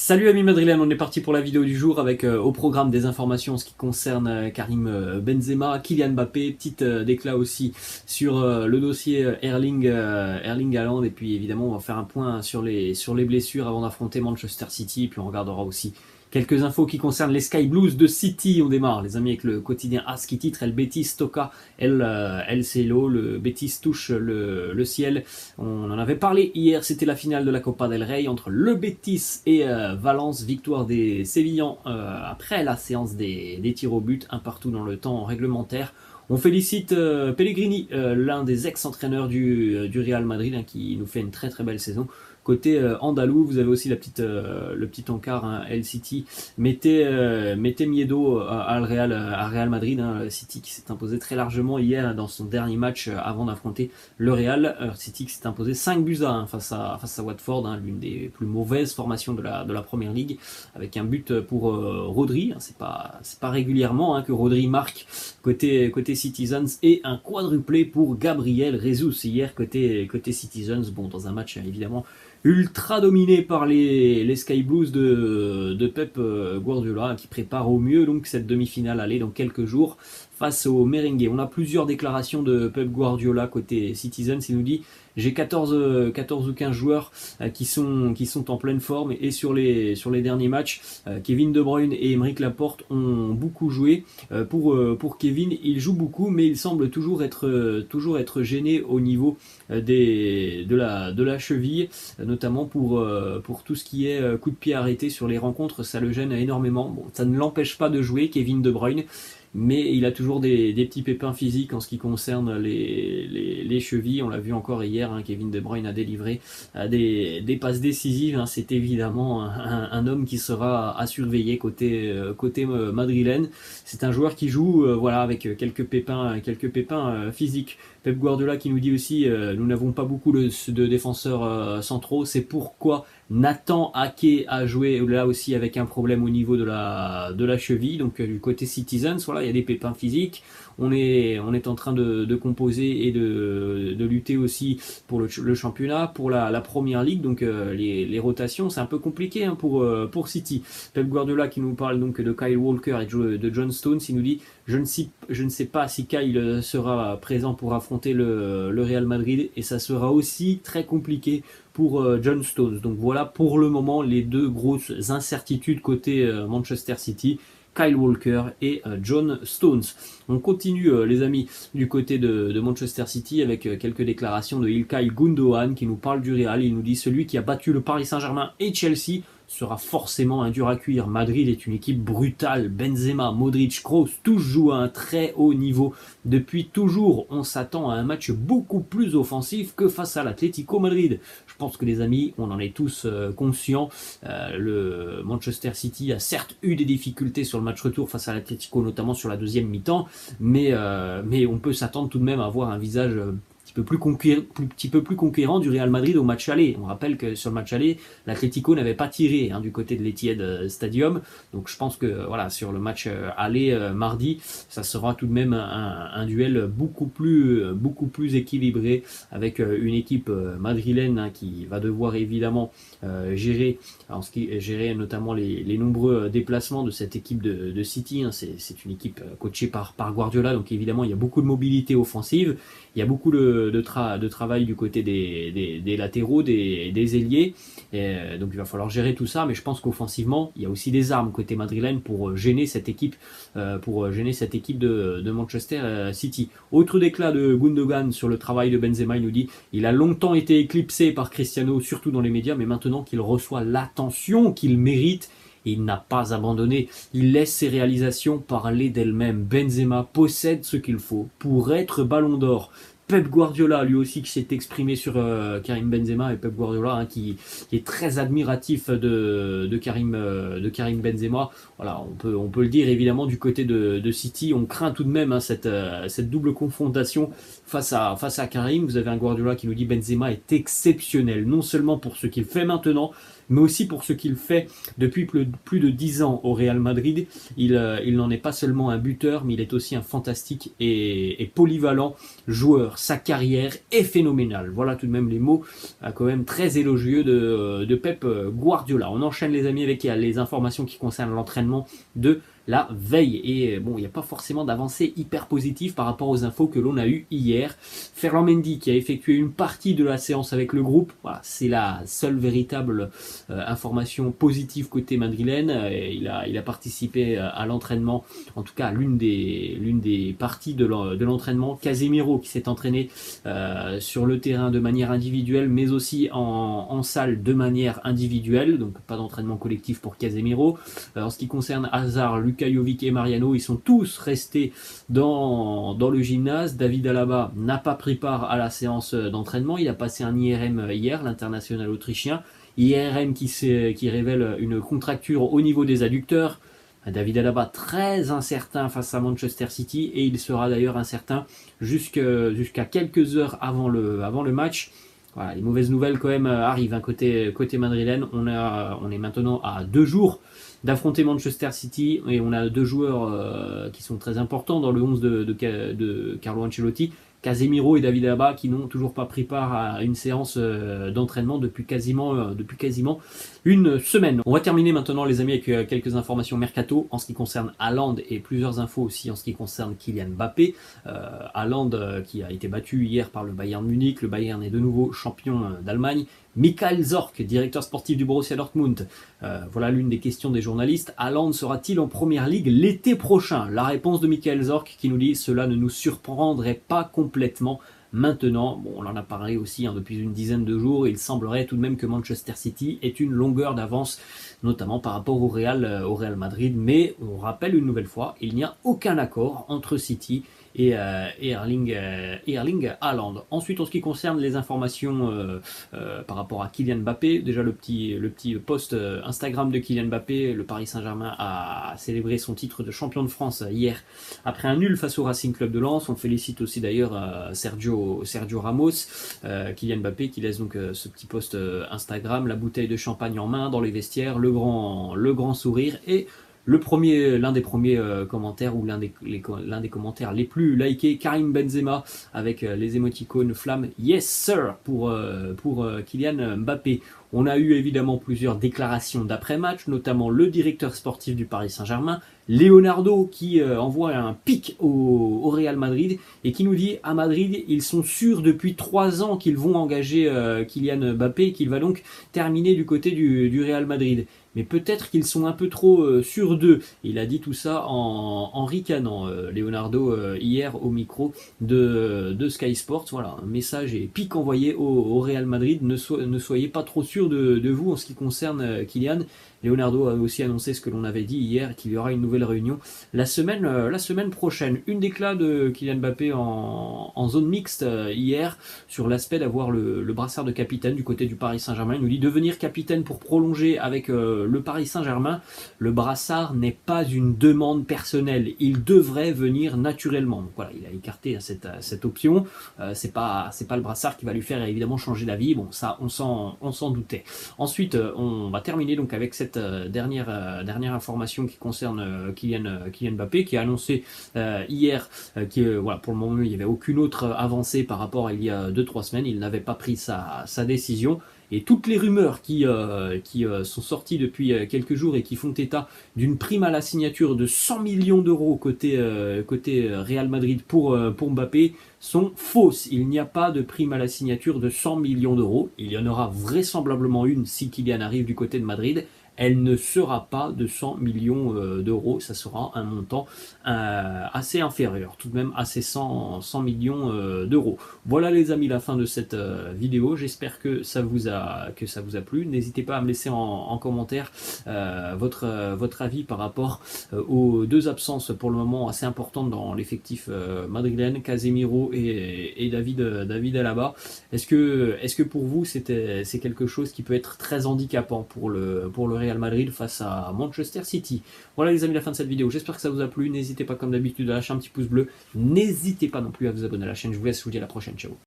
Salut amis madrilènes, on est parti pour la vidéo du jour avec au programme des informations en ce qui concerne Karim Benzema, Kylian Mbappé, petite déclat aussi sur le dossier Erling Haaland, et puis évidemment on va faire un point sur les blessures avant d'affronter Manchester City, et puis on regardera aussi quelques infos qui concernent les Sky Blues de City. On démarre les amis avec le quotidien AS qui titre El Betis toca El Cielo, le Betis touche le ciel. On en avait parlé hier, c'était la finale de la Copa del Rey entre le Betis et Valence, victoire des Sévillans après la séance des tirs au but, un partout dans le temps réglementaire. On félicite Pellegrini, l'un des ex-entraîneurs du Real Madrid, qui nous fait une très très belle saison. Côté andalou, vous avez aussi le petit encart, hein, El City. Mettez miedo à Real Madrid, hein, City qui s'est imposé très largement hier dans son dernier match avant d'affronter le Real. City qui s'est imposé 5 buts à 1 face à Watford, hein, l'une des plus mauvaises formations de la Première Ligue, avec un but pour Rodri. C'est pas régulièrement, hein, que Rodri marque côté Citizens, et un quadruplé pour Gabriel Jesus hier côté Citizens. Bon, dans un match évidemment ultra dominé par les Sky Blues de Pep Guardiola, qui prépare au mieux donc cette demi-finale aller dans quelques jours face au Merengue. On a plusieurs déclarations de Pep Guardiola côté Citizens. Il nous dit: j'ai 14 ou 15 joueurs qui sont en pleine forme, et sur les derniers matchs, Kevin De Bruyne et Aymeric Laporte ont beaucoup joué. Pour Kevin, il joue beaucoup, mais il semble toujours être gêné au niveau de la cheville, notamment pour tout ce qui est coup de pied arrêté sur les rencontres. Ça le gêne énormément. Bon, ça ne l'empêche pas de jouer, Kevin De Bruyne, mais il a toujours des petits pépins physiques en ce qui concerne les chevilles. On l'a vu encore hier, hein, Kevin De Bruyne a délivré des passes décisives, hein. C'est évidemment un homme qui sera à surveiller côté madrilène. C'est un joueur qui joue avec quelques pépins physiques. Pep Guardiola qui nous dit aussi nous n'avons pas beaucoup de défenseurs centraux, c'est pourquoi Nathan Ake a joué là aussi avec un problème au niveau de la cheville. Donc du côté Citizens, voilà, il y a des pépins physiques. On est en train de composer et de lutter aussi pour le championnat, pour la Première Ligue. Donc les rotations, c'est un peu compliqué, hein, pour City. Pep Guardiola qui nous parle donc de Kyle Walker et de John Stones. Il nous dit: je ne sais pas si Kyle sera présent pour affronter le Real Madrid, et ça sera aussi très compliqué pour John Stones. Donc voilà pour le moment les deux grosses incertitudes côté Manchester City: Kyle Walker et John Stones. On continue les amis du côté de Manchester City avec quelques déclarations de Ilkay Gundogan qui nous parle du Real. Il nous dit: celui qui a battu le Paris Saint-Germain et Chelsea sera forcément un dur à cuire. Madrid est une équipe brutale. Benzema, Modric, Kroos, tous jouent à un très haut niveau. Depuis toujours, on s'attend à un match beaucoup plus offensif que face à l'Atlético Madrid. Je pense que les amis, on en est tous conscients. Le Manchester City a certes eu des difficultés sur le match retour face à l'Atlético, notamment sur la deuxième mi-temps, mais on peut s'attendre tout de même à avoir un visage petit peu plus conquérant du Real Madrid au match aller. On rappelle que sur le match aller, l'Atlético n'avait pas tiré, hein, du côté de l'Etihad Stadium. Donc je pense que voilà, sur le match aller mardi, ça sera tout de même un duel beaucoup plus équilibré, avec une équipe madrilène, hein, qui va devoir évidemment gérer notamment les nombreux déplacements de cette équipe de City, hein. C'est une équipe coachée par Guardiola, donc évidemment il y a beaucoup de mobilité offensive, il y a beaucoup de travail du côté des latéraux, des ailiers, donc il va falloir gérer tout ça. Mais je pense qu'offensivement il y a aussi des armes côté madrilène pour gêner cette équipe de Manchester City. Autre déclat de Gundogan sur le travail de Benzema. Il nous dit: il a longtemps été éclipsé par Cristiano, surtout dans les médias, mais maintenant qu'il reçoit l'attention qu'il mérite, il n'a pas abandonné. Il laisse ses réalisations parler d'elles-mêmes. Benzema possède ce qu'il faut pour être Ballon d'Or. Pep Guardiola, lui aussi, qui s'est exprimé sur Karim Benzema, et Pep Guardiola, hein, qui est très admiratif de Karim Benzema. Voilà, on peut le dire évidemment du côté de City. On craint tout de même, hein, cette double confrontation face à Karim. Vous avez un Guardiola qui nous dit: Benzema est exceptionnel, non seulement pour ce qu'il fait maintenant, mais aussi pour ce qu'il fait depuis plus de 10 ans au Real Madrid. Il n'en est pas seulement un buteur, mais il est aussi un fantastique et polyvalent joueur. Sa carrière est phénoménale. Voilà tout de même les mots quand même très élogieux de Pep Guardiola. On enchaîne les amis avec les informations qui concernent l'entraînement de la veille. Et bon, il n'y a pas forcément d'avancée hyper positive par rapport aux infos que l'on a eues hier. Ferland Mendy qui a effectué une partie de la séance avec le groupe. Voilà, c'est la seule véritable information positive côté madrilène. Il a participé à l'entraînement, en tout cas à l'une des parties de l'entraînement. Casemiro qui s'est entraîné sur le terrain de manière individuelle, mais aussi en salle de manière individuelle. Donc pas d'entraînement collectif pour Casemiro. En ce qui concerne Hazard, Luka Jovic et Mariano, ils sont tous restés dans le gymnase. David Alaba n'a pas pris part à la séance d'entraînement. Il a passé un IRM hier, l'international autrichien. IRM qui révèle une contracture au niveau des adducteurs. David Alaba très incertain face à Manchester City et il sera d'ailleurs incertain jusqu'à quelques heures avant le match. Voilà, les mauvaises nouvelles quand même arrivent côté madrilène. On est maintenant à 2 jours d'affronter Manchester City et on a 2 joueurs qui sont très importants dans le 11 de Carlo Ancelotti. Casemiro et David Alaba qui n'ont toujours pas pris part à une séance d'entraînement depuis quasiment une semaine. On va terminer maintenant les amis avec quelques informations mercato en ce qui concerne Haaland et plusieurs infos aussi en ce qui concerne Kylian Mbappé. Haaland qui a été battu hier par le Bayern Munich. Le Bayern est de nouveau champion d'Allemagne. Michael Zorc, directeur sportif du Borussia Dortmund. Voilà l'une des questions des journalistes. Haaland sera-t-il en première ligue l'été prochain? La réponse de Michael Zorc qui nous dit cela ne nous surprendrait pas complètement maintenant. Bon, on en a parlé aussi depuis une dizaine de jours. Il semblerait tout de même que Manchester City ait une longueur d'avance, notamment par rapport au Real Madrid. Mais on rappelle une nouvelle fois, il n'y a aucun accord entre City et Erling Haaland. Ensuite, en ce qui concerne les informations par rapport à Kylian Mbappé, déjà le petit post Instagram de Kylian Mbappé, le Paris Saint-Germain a célébré son titre de champion de France hier après un nul face au Racing Club de Lens. On félicite aussi d'ailleurs Sergio Ramos. Kylian Mbappé qui laisse donc ce petit post Instagram, la bouteille de champagne en main dans les vestiaires, le grand sourire et l'un des premiers commentaires ou l'un des commentaires les plus likés, Karim Benzema avec les émoticônes flammes Yes sir pour Kylian Mbappé. On a eu évidemment plusieurs déclarations d'après-match, notamment le directeur sportif du Paris Saint-Germain, Leonardo, qui envoie un pic au Real Madrid et qui nous dit à Madrid, ils sont sûrs depuis 3 ans qu'ils vont engager Kylian Mbappé et qu'il va donc terminer du côté du Real Madrid. Mais peut-être qu'ils sont un peu trop sûrs d'eux. Il a dit tout ça en ricanant, Leonardo, hier au micro de Sky Sports. Voilà, un message et pic envoyé au Real Madrid. Ne soyez pas trop sûrs de vous en ce qui concerne Kylian. Leonardo a aussi annoncé ce que l'on avait dit hier, qu'il y aura une nouvelle réunion la semaine prochaine. Une déclat de Kylian Mbappé en zone mixte hier sur l'aspect d'avoir le brassard de capitaine du côté du Paris Saint-Germain. Il nous dit devenir capitaine pour prolonger avec le Paris Saint-Germain. Le brassard n'est pas une demande personnelle. Il devrait venir naturellement. Donc voilà, il a écarté cette option. C'est pas le brassard qui va lui faire évidemment changer d'avis. Bon, ça, on s'en doutait. Ensuite, on va terminer donc avec cette dernière information qui concerne Kylian Mbappé, qui a annoncé hier voilà, pour le moment il n'y avait aucune autre avancée par rapport à il y a 2-3 semaines. Il n'avait pas pris sa décision. Et toutes les rumeurs qui sont sorties depuis quelques jours et qui font état d'une prime à la signature de 100 millions d'euros côté Real Madrid pour Mbappé sont fausses. Il n'y a pas de prime à la signature de 100 millions d'euros. Il y en aura vraisemblablement une si Kylian arrive du côté de Madrid. Elle ne sera pas de 100 millions d'euros, ça sera un montant assez inférieur, tout de même assez 100 millions d'euros. Voilà les amis, la fin de cette vidéo, j'espère que ça vous a plu. N'hésitez pas à me laisser en commentaire votre avis par rapport aux 2 absences pour le moment assez importantes dans l'effectif madrilène, Casemiro et David Alaba. Est-ce que pour vous c'est quelque chose qui peut être très handicapant pour le Real Madrid face à Manchester City? Voilà les amis, la fin de cette vidéo, j'espère que ça vous a plu. N'hésitez pas comme d'habitude à lâcher un petit pouce bleu, n'hésitez pas non plus à vous abonner à la chaîne. Je vous laisse, je vous dis à la prochaine, ciao.